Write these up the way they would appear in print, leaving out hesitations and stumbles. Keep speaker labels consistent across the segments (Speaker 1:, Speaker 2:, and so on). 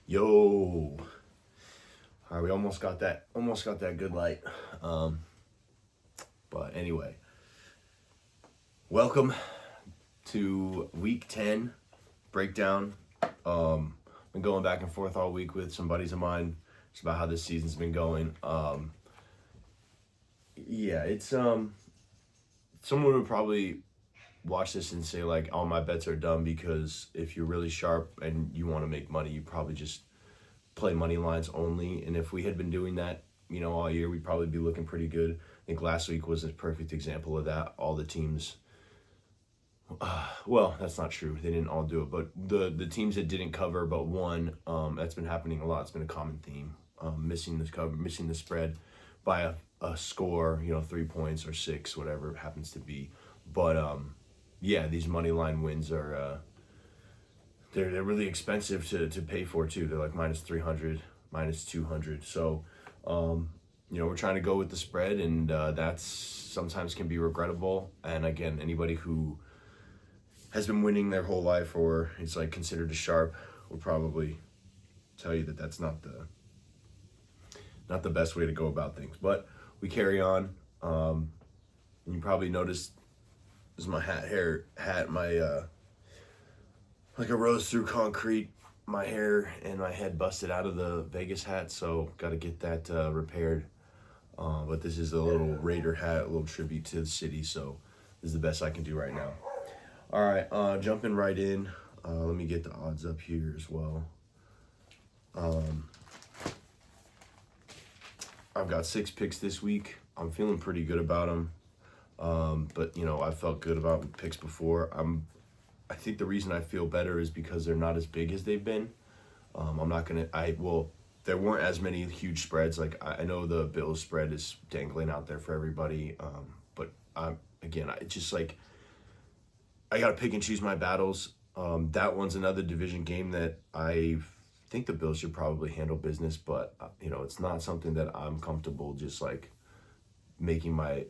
Speaker 1: Yo, all right, we almost got that good light. Um, but anyway, welcome to week 10 breakdown. Been going back and forth all week with some buddies of mine just about how this season's been going. Yeah, it's someone would probably watch this and say like, "All my bets are dumb," because if you're really sharp and you want to make money, you probably just play money lines only. And if we had been doing that, all year, we'd probably be looking pretty good. I think last week was a perfect example of that. All the teams, well, that's not true. They didn't all do it, but the teams that didn't cover but one, that's been happening a lot. It's been a common theme. Missing this cover, missing the spread by a score, 3 points or six, whatever it happens to be. But yeah, these money line wins are they're really expensive to pay for too. They're like minus 300, minus 200. So, we're trying to go with the spread, and that's sometimes can be regrettable. And again, anybody who has been winning their whole life or is like considered a sharp will probably tell you that that's not the best way to go about things. But we carry on. You probably noticed this is my hat, my like a rose through concrete. My hair and my head busted out of the Vegas hat, so got to get that repaired. But this is a little Raider hat, a little tribute to the city, so this is the best I can do right now. All right, jumping right in. Let me get the odds up here as well. I've got 6 picks this week. I'm feeling pretty good about them. But I felt good about picks before. I think the reason I feel better is because they're not as big as they've been. There weren't as many huge spreads. Like I know the Bills spread is dangling out there for everybody. But it's just like I gotta pick and choose my battles. That one's another division game that I think the Bills should probably handle business, but it's not something that I'm comfortable just like making my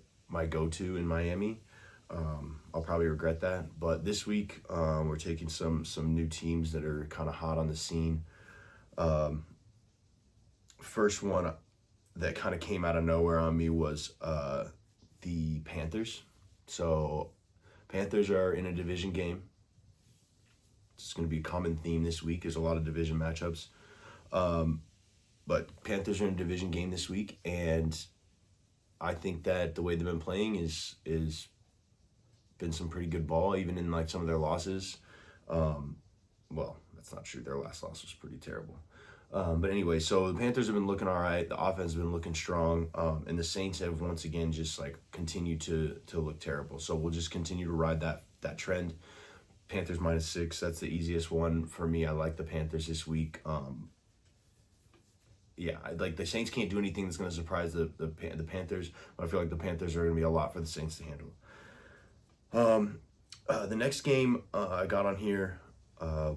Speaker 1: go-to in Miami. I'll probably regret that. But this week, we're taking some new teams that are kind of hot on the scene. First one that kind of came out of nowhere on me was the Panthers. So Panthers are in a division game. It's going to be a common theme this week. There's a lot of division matchups. But Panthers are in a division game this week, and I think that the way they've been playing is been some pretty good ball, even in like some of their losses. Well, that's not true. Their last loss was pretty terrible. But anyway, so the Panthers have been looking all right. The offense has been looking strong, and the Saints have once again just like continued to look terrible. So we'll just continue to ride that trend. Panthers minus 6. That's the easiest one for me. I like the Panthers this week. Yeah, like the Saints can't do anything that's going to surprise the Panthers, but I feel like the Panthers are going to be a lot for the Saints to handle. The next game I got on here,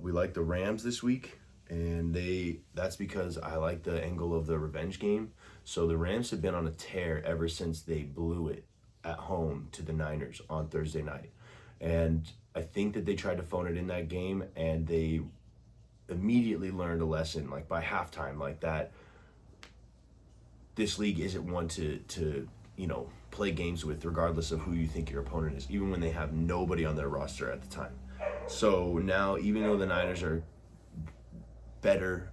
Speaker 1: we like the Rams this week, and that's because I like the angle of the revenge game. So the Rams have been on a tear ever since they blew it at home to the Niners on Thursday night. And I think that they tried to phone it in that game, and they immediately learned a lesson, like by halftime, like that this league isn't one to play games with, regardless of who you think your opponent is, even when they have nobody on their roster at the time. So now, even though the Niners are better,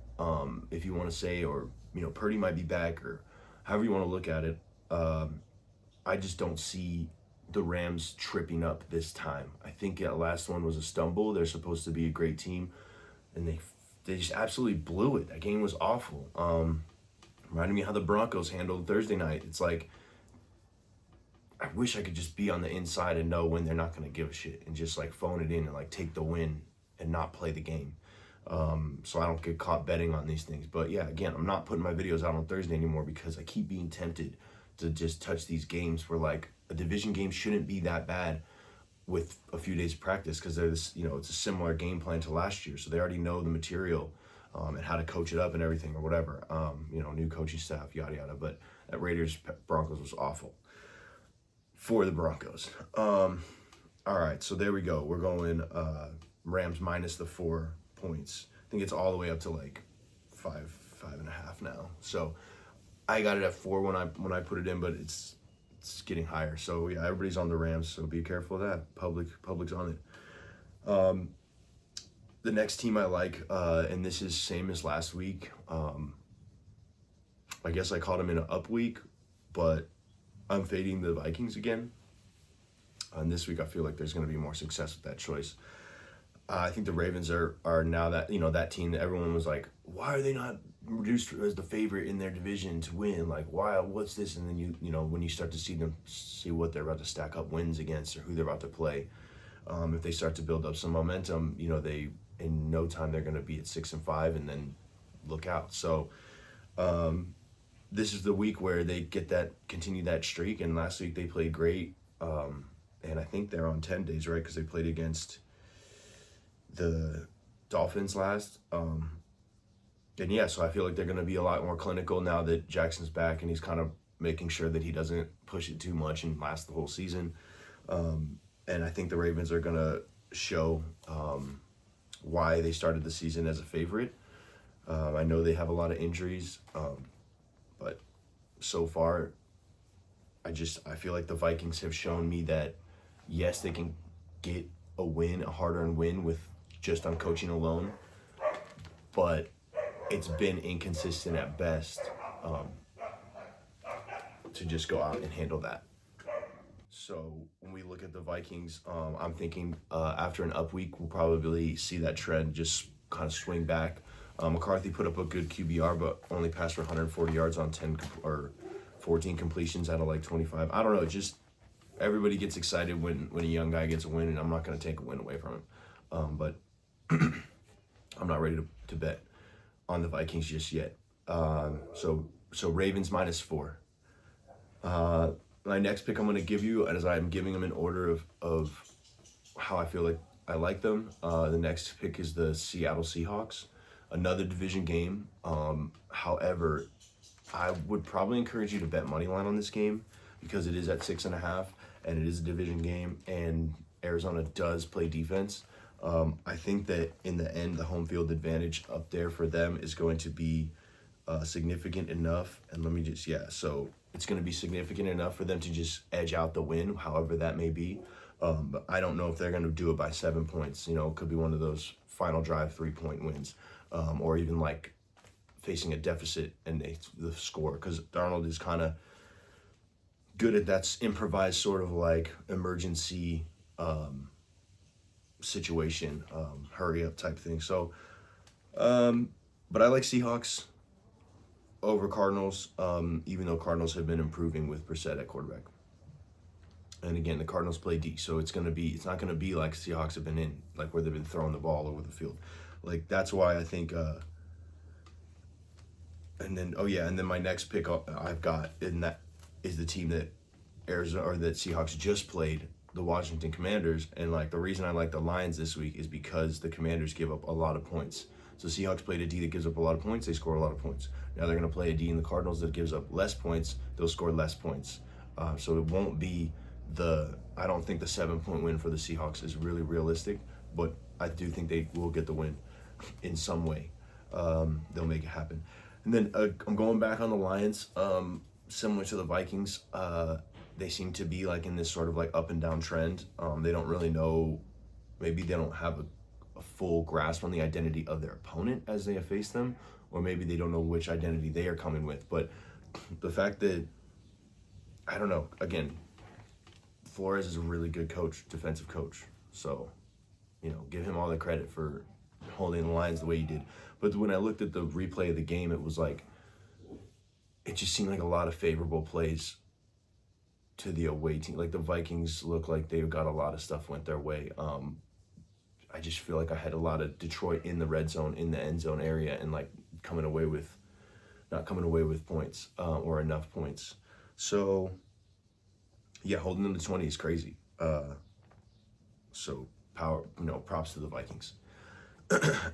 Speaker 1: if you want to say, or Purdy might be back, or however you want to look at it, I just don't see the Rams tripping up this time. I think that last one was a stumble. They're supposed to be a great team, and they just absolutely blew it. That game was awful. Reminded me how the Broncos handled Thursday night. It's like, I wish I could just be on the inside and know when they're not going to give a shit and just like phone it in and like take the win and not play the game. So I don't get caught betting on these things. But yeah, again, I'm not putting my videos out on Thursday anymore because I keep being tempted to just touch these games where like a division game shouldn't be that bad with a few days of practice, because they're this, it's a similar game plan to last year. So they already know the material and how to coach it up and everything or whatever. New coaching staff, yada, yada. But that Raiders-Broncos was awful for the Broncos. All right, so there we go. We're going Rams minus the 4 points. I think it's all the way up to like five and a half now. So I got it at 4 when I put it in, but it's getting higher. So yeah, everybody's on the Rams, so be careful of that. Public's on it. The next team I like, and this is same as last week. I guess I caught him in an up week, but I'm fading the Vikings again. And this week I feel like there's going to be more success with that choice. I think the Ravens are now that, that team that everyone was like, why are they not reduced as the favorite in their division to win? Like, why? What's this? And then when you start to see what they're about to stack up wins against or who they're about to play, if they start to build up some momentum, they in no time they're going to be at 6-5 and then look out. So this is the week where they continue that streak. And last week they played great, and I think they're on 10 days, right? Because they played against the Dolphins last. And yeah, so I feel like they're going to be a lot more clinical now that Jackson's back and he's kind of making sure that he doesn't push it too much and last the whole season. And I think the Ravens are going to show why they started the season as a favorite. I know they have a lot of injuries, but so far, I feel like the Vikings have shown me that, yes, they can get a hard-earned win with just on coaching alone, but it's been inconsistent at best to just go out and handle that. So when we look at the Vikings, I'm thinking after an up week, we'll probably see that trend just kind of swing back. McCarthy put up a good QBR, but only passed for 140 yards on 14 completions out of like 25. I don't know, just everybody gets excited when a young guy gets a win, and I'm not going to take a win away from him. But I'm not ready to bet on the Vikings just yet. So Ravens -4. My next pick I'm going to give you, as I'm giving them in order of how I feel like I like them. The next pick is the Seattle Seahawks, another division game. However, I would probably encourage you to bet money line on this game because it is at 6.5 and it is a division game, and Arizona does play defense. I think that in the end, the home field advantage up there for them is going to be significant enough. And so it's going to be significant enough for them to just edge out the win, however that may be. But I don't know if they're going to do it by 7 points. It could be one of those final drive 3-point wins, or even like facing a deficit and the score, because Darnold is kind of good at that improvised sort of like emergency situation, hurry up type thing. So, but I like Seahawks over Cardinals, even though Cardinals have been improving with Brissett at quarterback. And again, the Cardinals play D, so it's not gonna be like Seahawks have been in, like where they've been throwing the ball over the field. Like that's why I think. And then my next pick I've got in that is the team that that Seahawks just played, the Washington Commanders. And like the reason I like the Lions this week is because the Commanders give up a lot of points. So Seahawks played a D that gives up a lot of points, they score a lot of points. Now they're going to play a D in the Cardinals that gives up less points, they'll score less points. So it won't be I don't think the 7-point win for the Seahawks is really realistic, but I do think they will get the win in some way. They'll make it happen. And then I'm going back on the Lions, similar to the Vikings. They seem to be like in this sort of like up and down trend. They don't really know, maybe they don't have a full grasp on the identity of their opponent as they have faced them, or maybe they don't know which identity they are coming with. But the fact that, I don't know, again, Flores is a really good coach, defensive coach. So, give him all the credit for holding the Lions the way he did. But when I looked at the replay of the game, it was like, it just seemed like a lot of favorable plays to the away team. Like the Vikings look like they got a lot of stuff went their way. I just feel like I had a lot of Detroit in the red zone, in the end zone area, and like not coming away with points or enough points. So yeah, holding them to 20 is crazy. So props to the Vikings.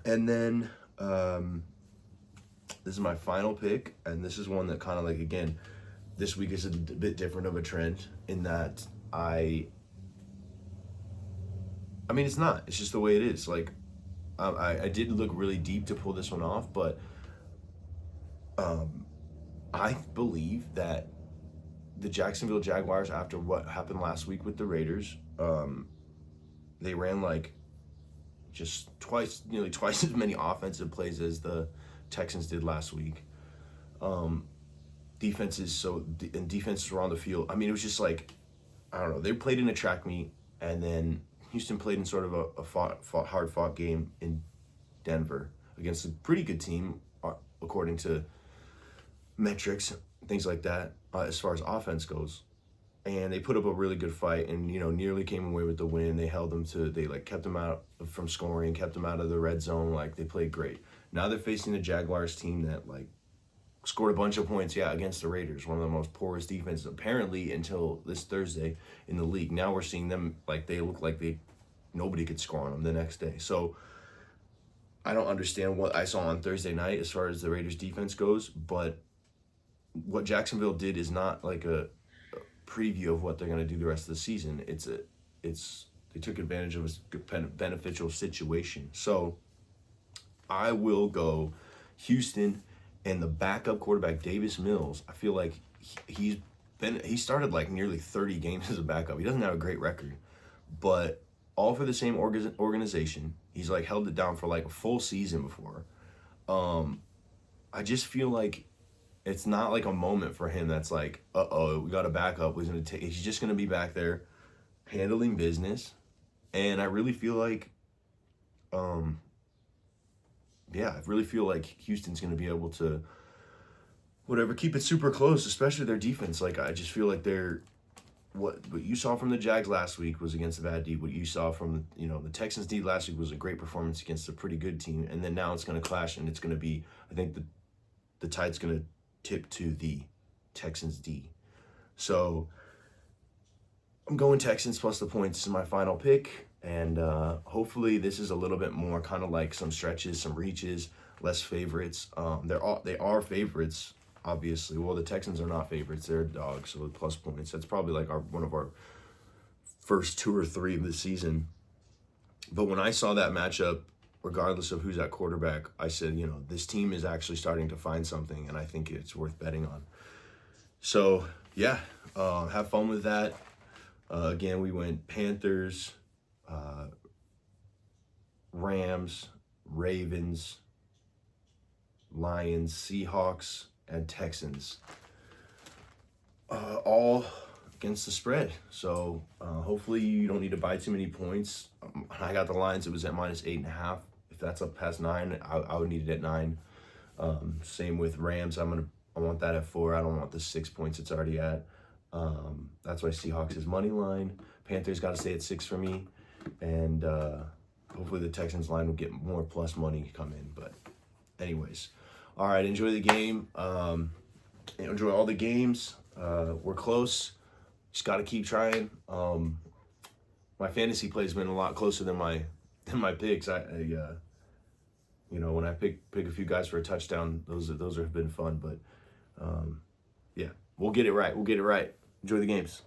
Speaker 1: And then this is my final pick, and this is one that kind of like, again, this week is a bit different of a trend in that I mean, it's just the way it is. Like, I did look really deep to pull this one off, but I believe that the Jacksonville Jaguars, after what happened last week with the Raiders, they ran like just nearly twice as many offensive plays as the Texans did last week. Defenses were on the field. I mean, it was just like, I don't know. They played in a track meet, and then Houston played in sort of a hard fought game in Denver against a pretty good team, according to metrics, things like that, as far as offense goes. And they put up a really good fight, and nearly came away with the win. They kept them out from scoring, kept them out of the red zone. Like, they played great. Now they're facing a Jaguars team that scored a bunch of points, against the Raiders, one of the most poorest defenses apparently until this Thursday in the league. Now we're seeing them they look like nobody could score on them the next day. So I don't understand what I saw on Thursday night as far as the Raiders defense goes, but what Jacksonville did is not like a preview of what they're going to do the rest of the season. They took advantage of a beneficial situation. So I will go Houston and the backup quarterback Davis Mills. I feel like he started like nearly 30 games as a backup. He doesn't have a great record, but all for the same organization. He's held it down for like a full season before. I just feel like it's not like a moment for him that's like, we got a backup. He's just gonna be back there handling business, and I really feel like, Houston's gonna be able to, keep it super close, especially their defense. Like, I just feel like what you saw from the Jags last week was against a bad D. What you saw from the Texans D last week was a great performance against a pretty good team, and then now it's gonna clash, and it's gonna be, I think the tide's gonna tip to the Texans D. So I'm going Texans plus the points is my final pick, and hopefully this is a little bit more kind of like some stretches, some reaches, less favorites. They are favorites, obviously. Well, the Texans are not favorites; they're dogs, so plus points. That's probably like one of our first 2 or 3 of the season. But when I saw that matchup, regardless of who's at quarterback, I said, this team is actually starting to find something, and I think it's worth betting on. So, have fun with that. Again, we went Panthers, Rams, Ravens, Lions, Seahawks, and Texans. All against the spread. So hopefully you don't need to buy too many points. I got the Lions. It was at -8.5. If that's up past 9, I would need it at 9. Same with Rams. I want that at 4. I don't want the 6 points it's already at. That's why Seahawks is money line. Panthers got to stay at 6 for me, and hopefully the Texans line will get more plus money come in. But anyways, all right. Enjoy the game. Enjoy all the games. We're close. Just got to keep trying. My fantasy play has been a lot closer than my picks. When I pick a few guys for a touchdown, those have been fun. But we'll get it right. Enjoy the games.